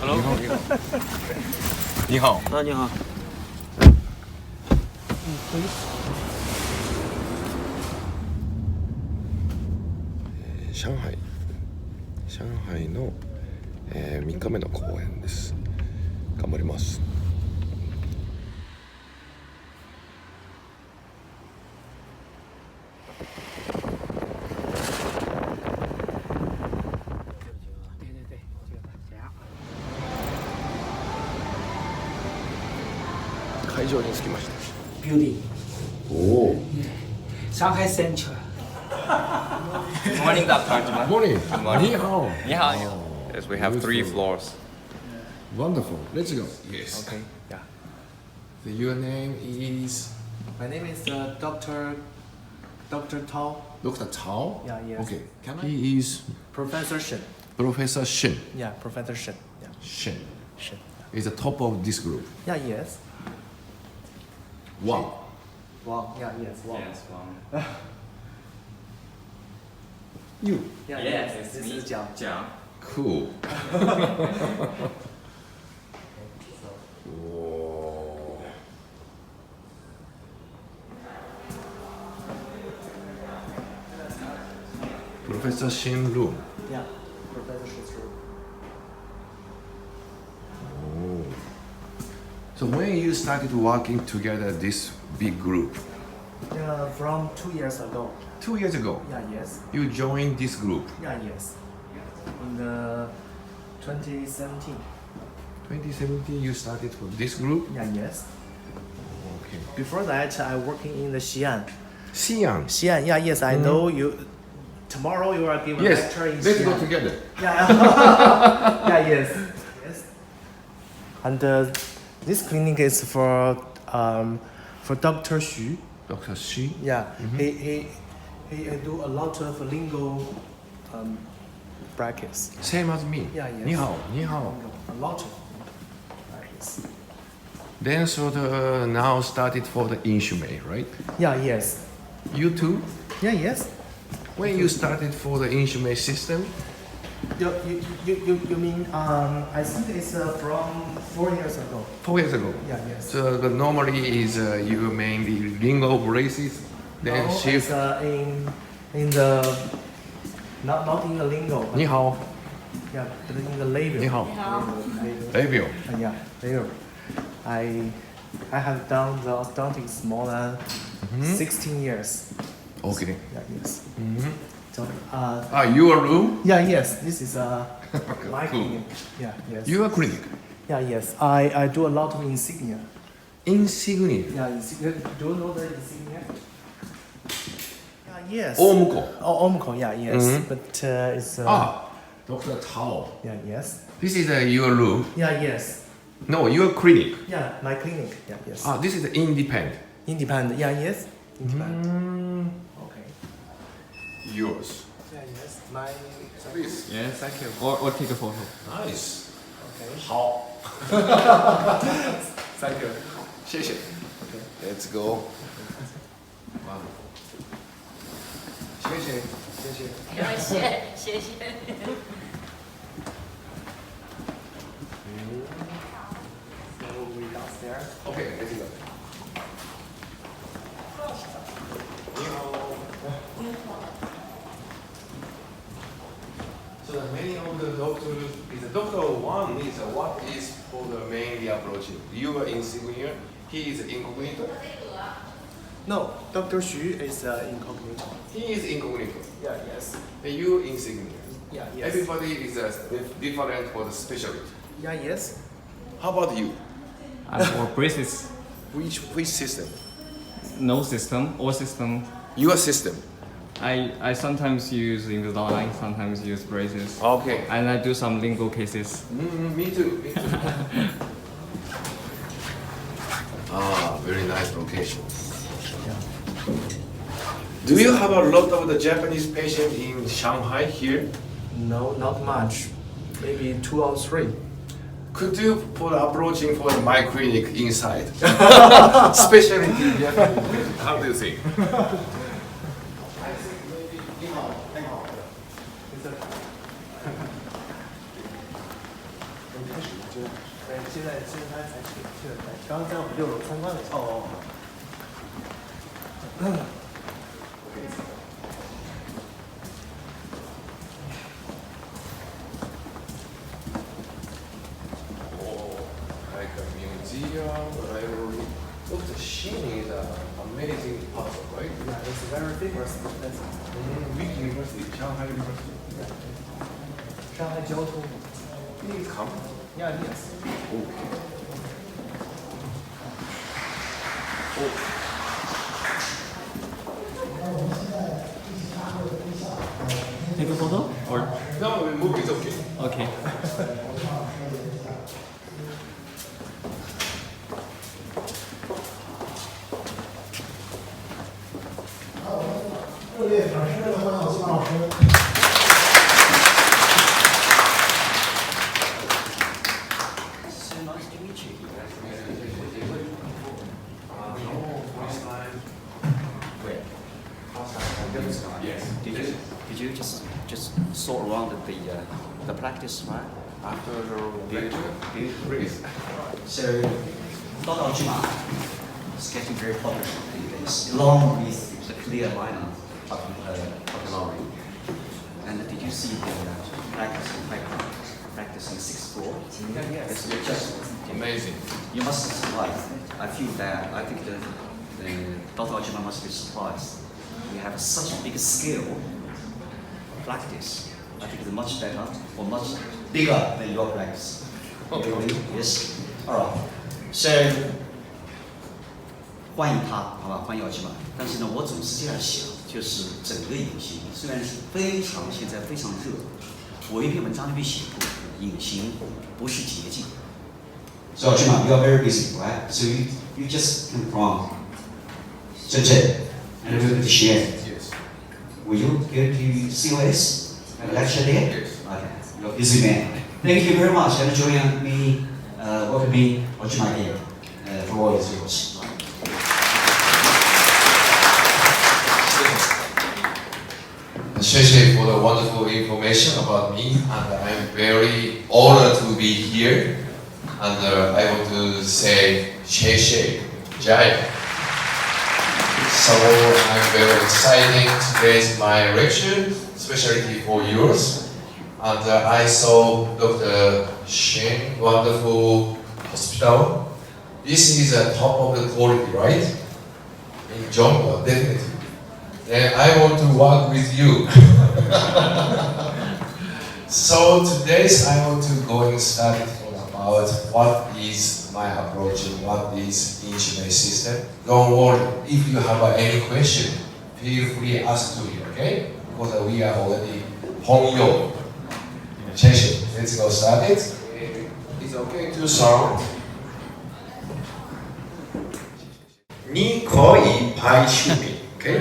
Hello，你好。啊，你好。上海の、3日目の公演です。頑張ります。会場に着きました。Building. おお。Shanghai Central. Good morning, Dr. Morning. Good morning. 你好。 Yes, we have 3 floors. Wonderful. Let's go. Yes. Okay. Yeah. So your name is My name is Dr. Tao, Dr. Tao. Yeah, yes. Okay. He is Professor Shen. Professor Shen. Yeah, Professor Shen. Yeah, Shen Shen. is the top of this group. Yeah, yes. Wow. Wow. Yeah, yes. Wow. Wow. You. Yeah, Yes, yes. it's This me. is Jiang. Jiang. Cool. Whoa. Professor Shen room. Yeah, Professor Shen's room. Oh. So when you started working together, this big group, Yeah, from 2 years ago. 2 years ago, Yeah, yes. you joined this group. Yeah, yes. In the 2017. 2017, you started for this group. Yeah, yes. Okay. Before that, I working in the Xi'an. Xi'an. Xi'an. Yeah, yes. I know you. Tomorrow you are giving a Yes. lecture in Let's Xi'an. go together. Yeah. Yeah, yes. Yes. And this clinic is for Dr. Xu. Dr. Xu. Yeah. He do a lot of lingo practice. Same as me. Yeah, yes. 你好，你好。 A lot of practice. Then so the now started for the instrument, right? Yeah, yes. You too? Yeah, yes. When you started for the instrument system, You mean I think it's from 4 years ago. 4 years ago. Yeah, yes. So the normally is you mainly lingo braces, then No, shift. it's in the not in the lingo. But 你好， yeah, but in the label. 你好 Label.，Labio. Yeah, label. I have done the orthodontics more than 16 years. Okay. Yeah, yes. So Your room? yeah, yes. This is my Cool. clinic. Yeah, yes. Your clinic? Yeah, yes. I do a lot of insignia. Insignia. Yeah, insignia. Do you know the insignia? Yeah, yes. Omco. Oh, Omco. Yeah, yes. But it's Dr. Tao. yeah, yes. This is your room. Yeah, yes. No, your clinic. Yeah, my clinic. Yeah, yes. This is independent. Independent. Yeah, yes. Independent. Okay. Yours. Yeah, yes. My. Please. Yes, thank you. Or take a photo. Nice. Okay. 好， Thank you. 谢谢。Let's go. 谢谢，谢谢。谢谢。 So we downstairs. Okay, let's go. 你好。So many of the doctors, is doctor one is what is for the mainly approaching. You are insignia, he is incognito. No, Dr. Xu is incognito. He is incognito. Yeah, yes. And you insignia. Yeah, yes. Everybody is different for the specialty. Yeah, yes. How about you? For braces, Which system? no system or system. Your system. I sometimes use Invisalign, sometimes use braces. Okay. And I do some lingo cases. Me too. Me too. Very nice location. Do you have a lot of the Japanese patients in Shanghai here? No, not much. Maybe 2 or 3. Could you put approaching for my clinic inside? Specialty Japanese. How do you think? I think maybe 你好，你好。对，现在他才去了，刚刚在我们6楼参观了一下。哦。Like a museum, library. Look, the Xin is an amazing puzzle, right? Yeah, it's very famous. That's Which university? Shanghai University. Shanghai 交通。Please come. Yeah, yes. Take a photo? Or No, we move. It's okay. okay. So nice to meet you. Yes. Did you just sort around the practice, right? After the lecture, please. So Dr. OJIMA is getting very popular these days, along with the clear liner popularity. And did you see the practicing sixth floor? Yes. It's just Amazing. you must be surprised. I feel that I think the Dr. OJIMA must be surprised. We have such a big scale practice. I think it's much better or much bigger than your practice. Okay. Yes. Alright. So 欢迎他，好吧，欢迎OJIMA。但是呢，我总是这样想，就是整个隐形虽然是现在非常热，我有一篇文章里面写过，隐形不是捷径。So OJIMA, you are very busy, right? So you just come from Shenzhen and we're going to share. Yes. Will you go to COS and lecture there? Yes. Okay, you're a busy man. Thank you very much and joining me, welcoming OJIMA here. The floor is yours. Thank for the wonderful information about me, and I'm very honored to be here. And I want to say, Shei Jai. So I'm very excited. Today's my lecture, especially for yours. And I saw Dr. Shen, wonderful hospital. This is a top of the quality, right? In Zhongguo, definitely. Then I want to work with you. So today's I want to go and study about what is my approach and what is instrument system. Don't worry, if you have any question, feel free to ask to me, okay? Because we are already Hongyo session. Let's go start it. It's okay to sound. 你可以拍视频 okay?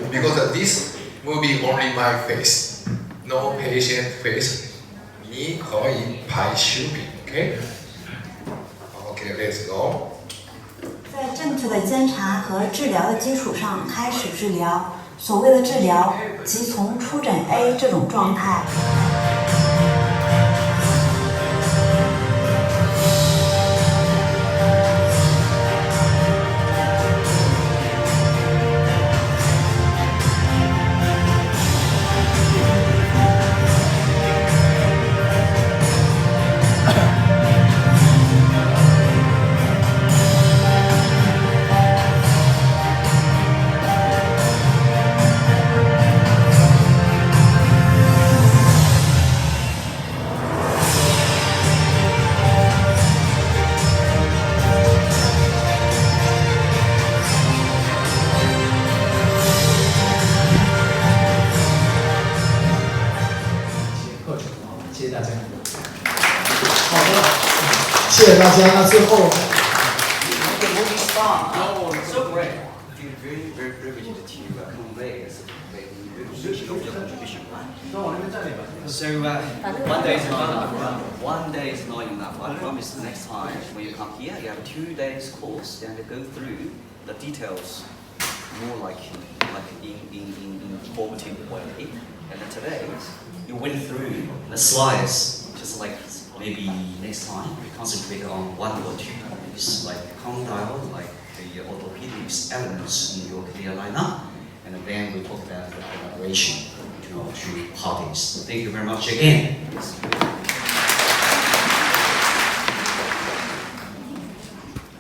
Because this movie only my face, no patient face. 你可以拍视频 okay? Okay, let's go. 在正确的监察和治疗的基础上开始治疗。所谓的治疗，即从出诊 A 这种状态。谢谢大家。好的，谢谢大家。那最后。 The movie star. Oh, so great. I feel very, very privileged to convey such a your contribution, right? So one day is not enough. One day is not enough. I promise next time when you come here, you have 2 days course and go through the details more like in cooperative way. And then today you went through the slides just like maybe next time we concentrate on 1 or 2 topics like condyle, like the orthopedics elements in your clear lineup, and then we talk about the collaboration between our 2 parties. So thank you very much again.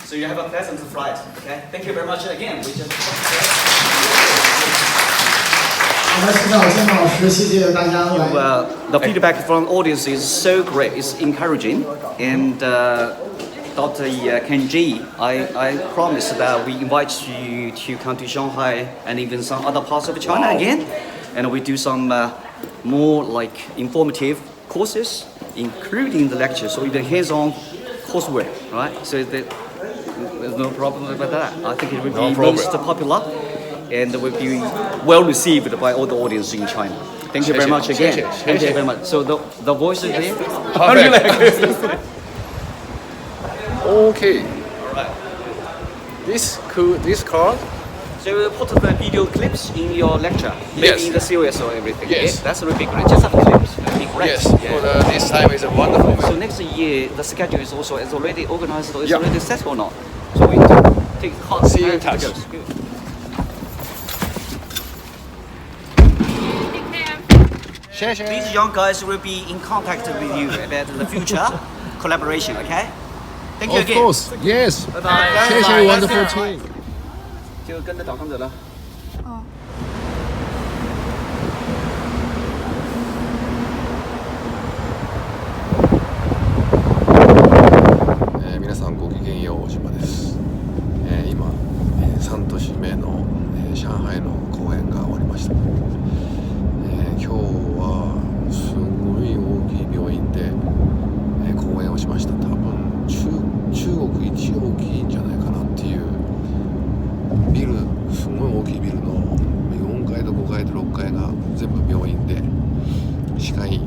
So you have a pleasant flight, okay? Thank you very much again. We just 好的，谢谢建老师，谢谢大家来。 the feedback from audience is so great. It's encouraging. And Dr. KENJI, I promise that we invite you to come to Shanghai and even some other parts of China again. And we do some more like informative courses, including the lectures, or even hands-on coursework, right? So there's no problem about that. I think it will be most popular and will be well received by all the audience in China. Thank you very much again. Thank you very much. So the voice is there. Okay. All right. This card? So we'll put the video clips in your lecture, maybe Yes. in the series or everything. Yes. Yeah, that's really big, right? Just have clips. Big, right? Yes. Yeah. For this time is a wonderful. So next year, the schedule is already organized or is Yeah. already set or not? So we take hard. See you in touch. Good. These young guys will be in contact with you about the future collaboration. Okay? Thank you Of again. course. Yes. 拜拜。谢谢 wonderful team. 就跟着导航者了。皆さんごきげんよう、大島です。今、3都市目の、上海の公演が終わりました。今日はすごい大きい病院で、公演をしました。多分中国一大きいんじゃないかなっていうビル、すごい大きいビルの4階と5階と6階が全部病院で、歯科医院